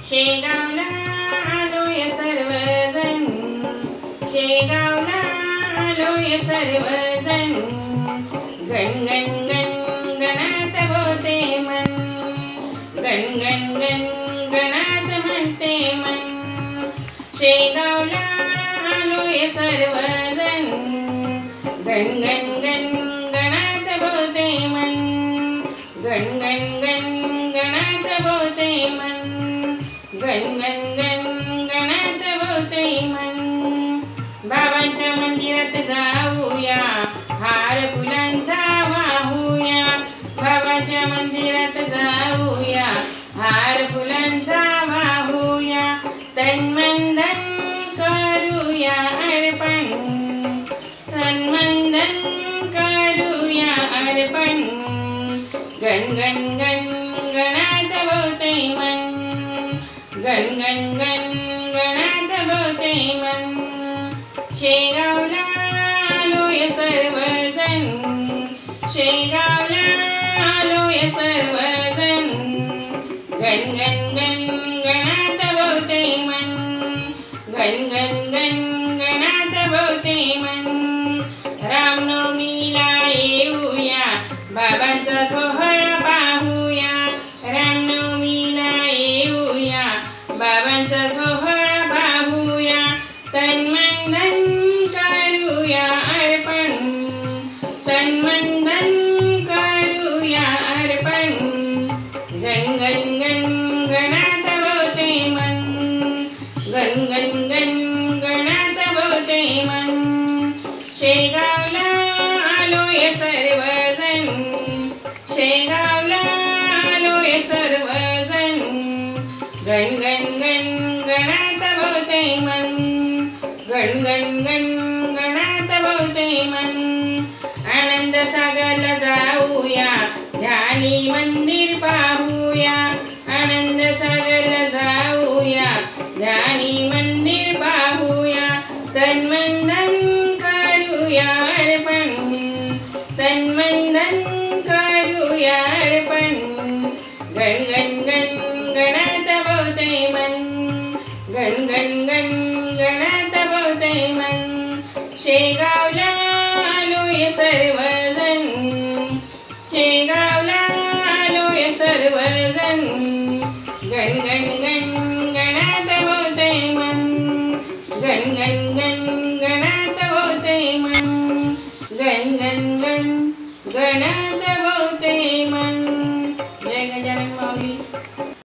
शेगावला आलोय सर्वजण, शेगावला आलोय सर्वजण, गण गण गण गणात बोलते मन, गण गण गण गणात म्हणते मन. शेगावला आलोय सर्वजण, गण गण गण गणात बोलते मन, गण गण गण गणात बोलते मन, गण गण गण गणात बोलते मन. बाबांच्या मंदिरात जाऊया, हार फुलांचा वाहूया, बाबाच्या मंदिरात जाऊया, हार फुलांचा वाहूया, तन मन धन करूया अर्पण, तन मन धन करूया अर्पण, गण गण गण गणात बोलते मन, गण गण गण गणात बोलते मन. शेगावला आलोय सर्वजण, शेगावला आलोय सर्वजण, गण गण गण गणात बोलते मन, गण गण गण गणात बोलते मन. रामनवमीला येऊया, बाबांचा सोहळा पाहूया, रामनवमीला येऊया, बाबांचा सोहळा पाहूया, तन मन धन करूया अर्पण, तन मन धन करूया अर्पण, गण गण गण गणात बोलते मन, गण गण गण गणात बोलते मन. शेगावला आलोय सर्वजण, शेगावला आलोय सर्वजण, गण गण गण गणात बोलते मन, गण गण गण गणात बोलते मन. आनंद सागरला जाऊया, ध्यानी मंदिर पाहूया, आनंद सागरला जाऊया, ध्यानी मंदिर पाहूया, तन मन धन करूया अर्पण, तन मन धन करूया अर्पण, गण गण गण गणात बोलते मन, गण गण गण गणात बोलते मन. शेगावला आलोय सर्वजण, शेगावला आलोय सर्वजण, गण गण